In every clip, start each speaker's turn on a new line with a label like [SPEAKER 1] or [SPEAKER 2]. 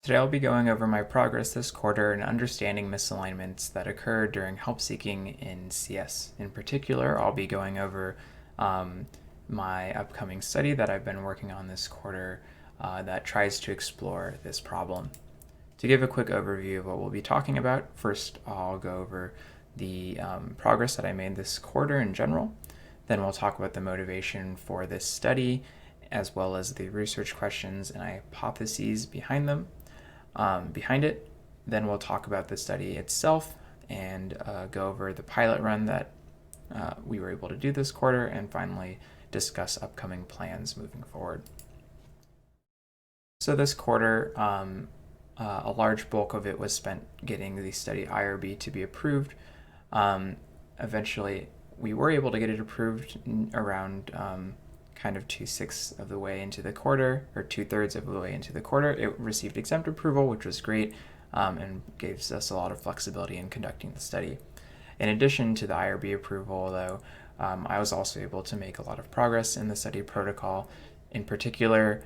[SPEAKER 1] Today I'll be going over my progress this quarter and understanding misalignments that occur during help seeking in CS. In particular, I'll be going over my upcoming study that I've been working on this quarter that tries to explore this problem. To give a quick overview of what we'll be talking about, first I'll go over the progress that I made this quarter in general. Then we'll talk about the motivation for this study, as well as the research questions and hypotheses behind them. Behind it. Then we'll talk about the study itself and go over the pilot run that we were able to do this quarter, and finally discuss upcoming plans moving forward. So this quarter, a large bulk of it was spent getting the study IRB to be approved. Eventually, we were able to get it approved around kind of 2/6 of the way into the quarter, or 2/3 of the way into the quarter. It received exempt approval, which was great, and gives us a lot of flexibility in conducting the study. In addition to the IRB approval, though, I was also able to make a lot of progress in the study protocol, in particular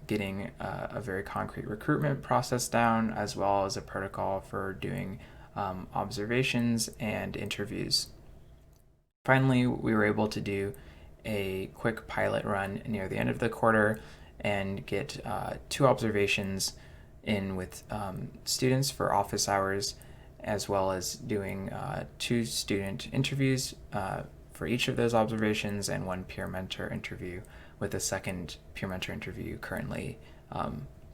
[SPEAKER 1] getting a very concrete recruitment process down, as well as a protocol for doing observations and interviews. Finally, we were able to do a quick pilot run near the end of the quarter and get 2 observations in with students for office hours, as well as doing 2 student interviews for each of those observations and 1 peer mentor interview, with a second peer mentor interview currently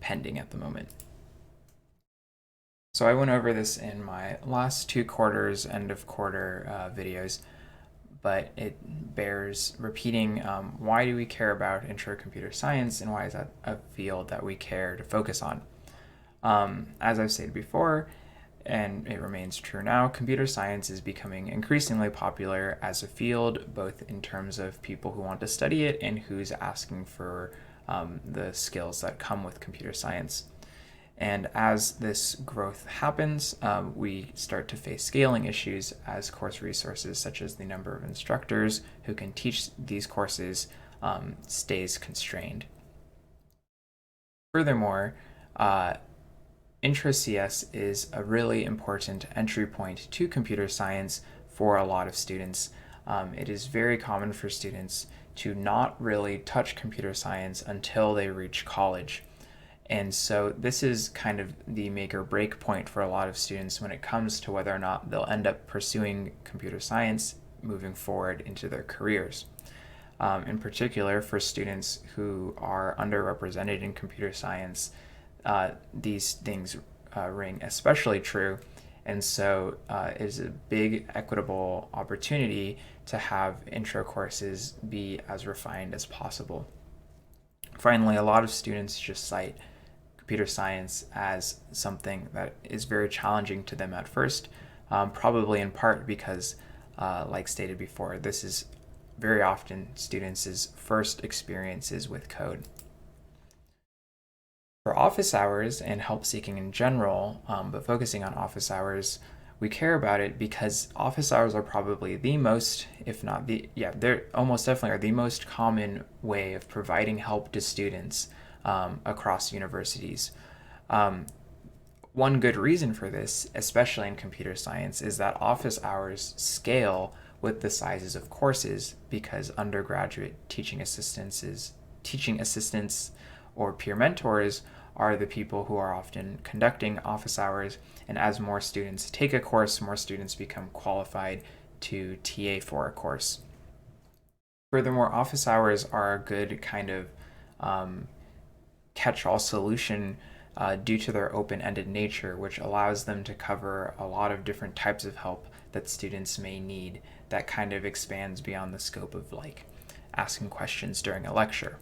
[SPEAKER 1] pending at the moment. So I went over this in my last 2 quarters, end of quarter videos, but it bears repeating. Why do we care about intro computer science, and why is that a field that we care to focus on? As I've stated before, and it remains true now, computer science is becoming increasingly popular as a field, both in terms of people who want to study it and who's asking for the skills that come with computer science. And as this growth happens, we start to face scaling issues as course resources, such as the number of instructors who can teach these courses, stays constrained. Furthermore, Intro CS is a really important entry point to computer science for a lot of students. It is very common for students to not really touch computer science until they reach college. And so this is kind of the make or break point for a lot of students when it comes to whether or not they'll end up pursuing computer science moving forward into their careers. In particular, for students who are underrepresented in computer science, these things ring especially true. And so it is a big equitable opportunity to have intro courses be as refined as possible. Finally, a lot of students just cite computer science as something that is very challenging to them at first, probably in part because, like stated before, this is very often students' first experiences with code. For office hours and help seeking in general, but focusing on office hours, we care about it because office hours are probably the most, if not the, they're almost definitely are the most common way of providing help to students across universities. One good reason for this, especially in computer science, is that office hours scale with the sizes of courses, because undergraduate teaching assistants or peer mentors are the people who are often conducting office hours, and as more students take a course, more students become qualified to TA for a course. Furthermore, office hours are a good kind of catch-all solution due to their open-ended nature, which allows them to cover a lot of different types of help that students may need, that kind of expands beyond the scope of like asking questions during a lecture.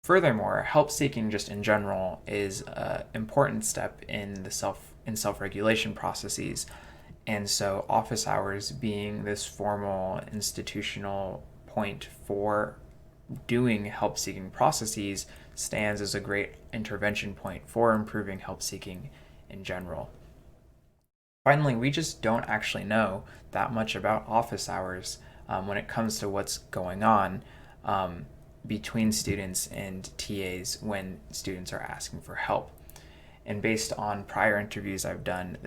[SPEAKER 1] Furthermore, help seeking just in general is an important step in the self-regulation processes. And so office hours being this formal institutional point for doing help seeking processes stands as a great intervention point for improving help seeking in general. Finally, we just don't actually know that much about office hours when it comes to what's going on between students and TAs when students are asking for help. And based on prior interviews I've done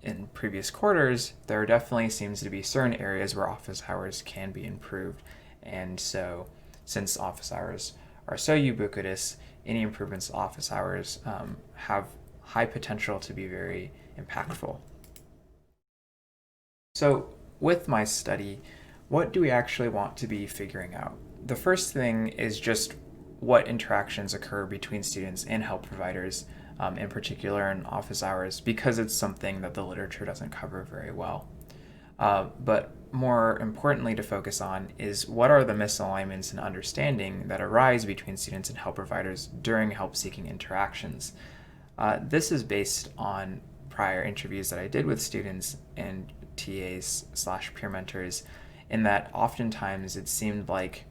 [SPEAKER 1] in previous quarters, there definitely seems to be certain areas where office hours can be improved. And so, since office hours are so ubiquitous, any improvements to office hours have high potential to be very impactful. So, with my study, what do we actually want to be figuring out? The first thing is just what interactions occur between students and help providers, in particular in office hours, because it's something that the literature doesn't cover very well. But more importantly to focus on is what are the misalignments in understanding that arise between students and help providers during help-seeking interactions. This is based on prior interviews that I did with students and TAs/peer mentors, in that oftentimes it seemed like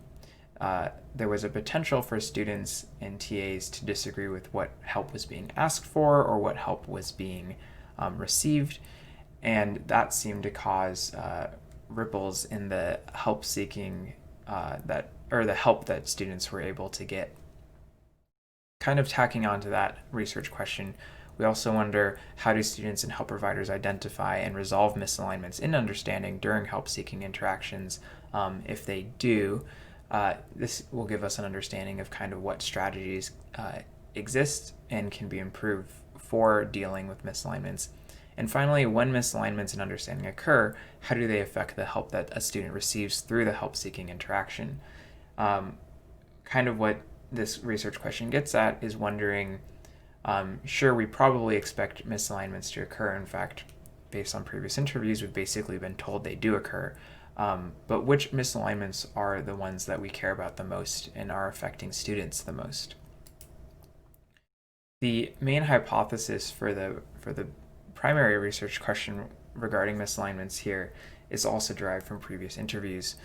[SPEAKER 1] there was a potential for students and TAs to disagree with what help was being asked for or what help was being received, and that seemed to cause ripples in the help seeking the help that students were able to get. Kind of tacking onto that research question, we also wonder, how do students and help providers identify and resolve misalignments in understanding during help-seeking interactions? If they do, this will give us an understanding of kind of what strategies exist and can be improved for dealing with misalignments. And finally, when misalignments in understanding occur, how do they affect the help that a student receives through the help-seeking interaction? Kind of what this research question gets at is wondering, sure, we probably expect misalignments to occur. In fact, based on previous interviews, we've basically been told they do occur. But which misalignments are the ones that we care about the most and are affecting students the most? The main hypothesis for the primary research question regarding misalignments here is also derived from previous interviews.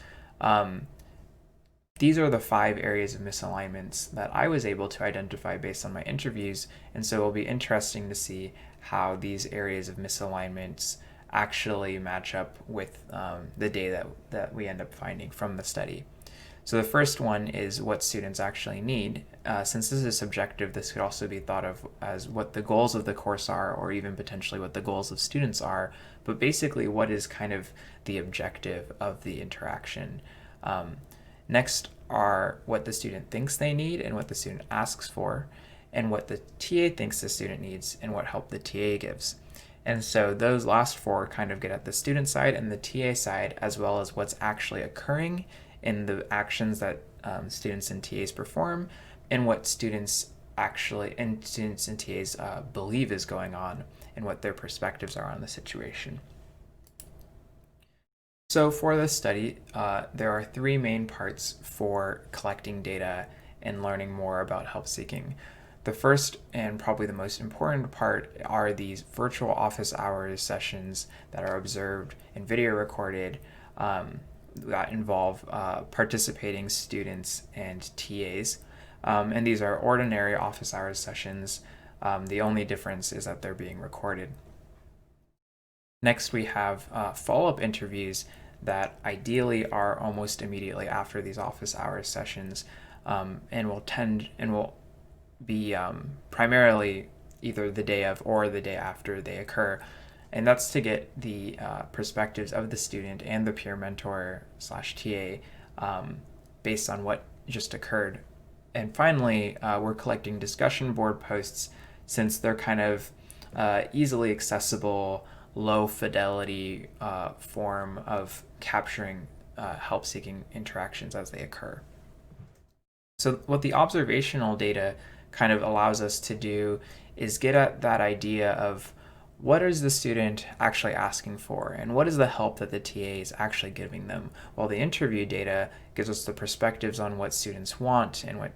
[SPEAKER 1] These are the 5 areas of misalignments that I was able to identify based on my interviews, and so it'll be interesting to see how these areas of misalignments actually match up with the data that we end up finding from the study. So the first one is what students actually need. Since this is subjective, this could also be thought of as what the goals of the course are, or even potentially what the goals of students are, but basically what is kind of the objective of the interaction. Next are what the student thinks they need and what the student asks for, and what the TA thinks the student needs and what help the TA gives. And so those last 4 kind of get at the student side and the TA side, as well as what's actually occurring in the actions that students and TAs perform, and what students and TAs believe is going on, and what their perspectives are on the situation. So for this study, there are 3 main parts for collecting data and learning more about help seeking. The first and probably the most important part are these virtual office hours sessions that are observed and video recorded that involve participating students and TAs. And these are ordinary office hours sessions. The only difference is that they're being recorded. Next, we have follow-up interviews that ideally are almost immediately after these office hours sessions, and will be primarily either the day of or the day after they occur. And that's to get the perspectives of the student and the peer mentor/TA based on what just occurred. And finally, we're collecting discussion board posts, since they're kind of easily accessible, low fidelity form of capturing help-seeking interactions as they occur. So what the observational data kind of allows us to do is get at that idea of what is the student actually asking for and what is the help that the TA is actually giving them, while the interview data gives us the perspectives on what students want and what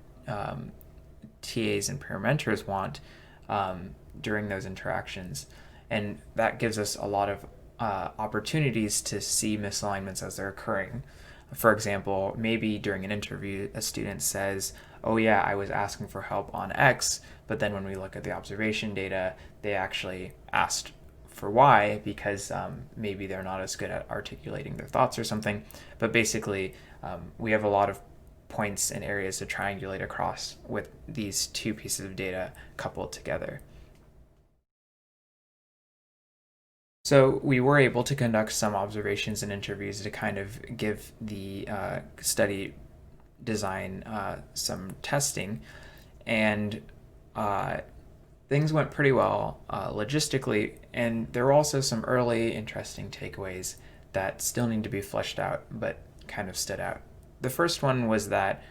[SPEAKER 1] TAs and peer mentors want during those interactions. And that gives us a lot of opportunities to see misalignments as they're occurring. For example, maybe during an interview, a student says, oh yeah, I was asking for help on X, but then when we look at the observation data, they actually asked for Y because maybe they're not as good at articulating their thoughts or something. But basically, we have a lot of points and areas to triangulate across with these two pieces of data coupled together. So we were able to conduct some observations and interviews to kind of give the study design some testing, and things went pretty well logistically, and there were also some early interesting takeaways that still need to be fleshed out but kind of stood out. The first one was that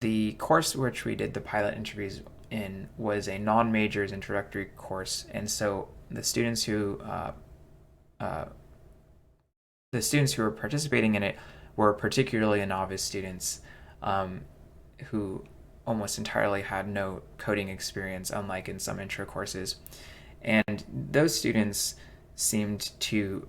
[SPEAKER 1] the course which we did the pilot interviews in was a non-majors introductory course, and so uh, the students who were participating in it were particularly novice students who almost entirely had no coding experience, unlike in some intro courses. And those students seemed to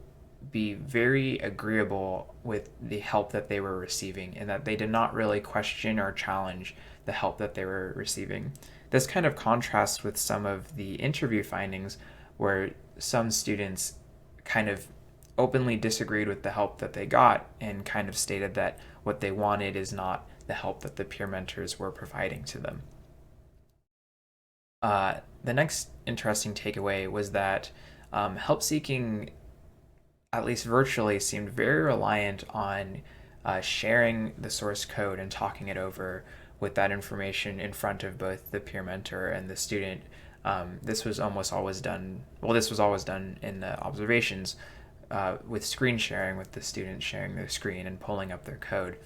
[SPEAKER 1] be very agreeable with the help that they were receiving, and that they did not really question or challenge the help that they were receiving. This kind of contrasts with some of the interview findings where some students kind of openly disagreed with the help that they got and kind of stated that what they wanted is not the help that the peer mentors were providing to them. The next interesting takeaway was that help seeking, at least virtually, seemed very reliant on sharing the source code and talking it over with that information in front of both the peer mentor and the student. This was always done in the observations with screen sharing, with the students sharing their screen and pulling up their code.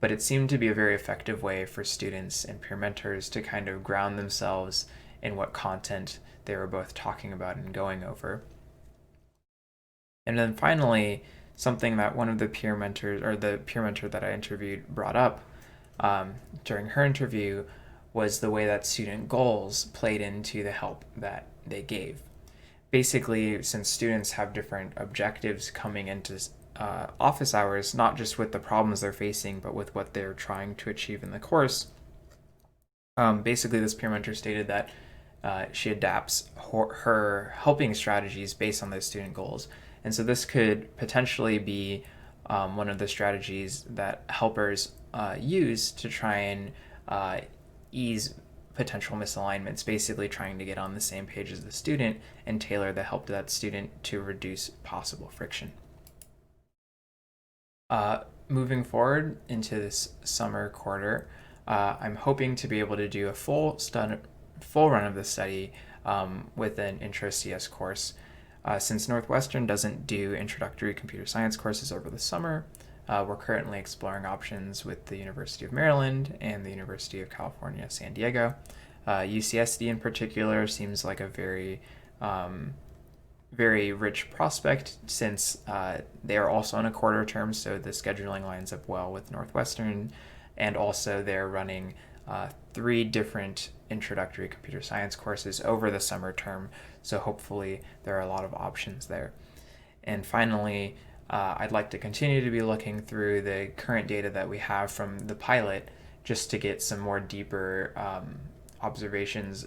[SPEAKER 1] But it seemed to be a very effective way for students and peer mentors to kind of ground themselves in what content they were both talking about and going over. And then finally, something that one of the peer mentors, or the peer mentor that I interviewed, brought up during her interview was the way that student goals played into the help that they gave. Basically, since students have different objectives coming into office hours, not just with the problems they're facing, but with what they're trying to achieve in the course, basically this peer mentor stated that she adapts her helping strategies based on those student goals. And so this could potentially be one of the strategies that helpers use to try and ease potential misalignments, basically trying to get on the same page as the student and tailor the help to that student to reduce possible friction. Moving forward into this summer quarter, I'm hoping to be able to do a full run of the study with an Intro CS course. Since Northwestern doesn't do introductory computer science courses over the summer, we're currently exploring options with the University of Maryland and the University of California, San Diego. UCSD in particular seems like a very rich prospect, since they are also on a quarter term, so the scheduling lines up well with Northwestern, and also they're running 3 different introductory computer science courses over the summer term, so hopefully there are a lot of options there. And finally, I'd like to continue to be looking through the current data that we have from the pilot, just to get some more deeper observations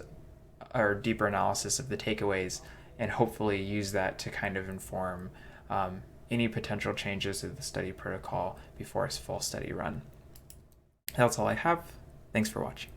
[SPEAKER 1] or deeper analysis of the takeaways, and hopefully use that to kind of inform any potential changes to the study protocol before a full study run. That's all I have. Thanks for watching.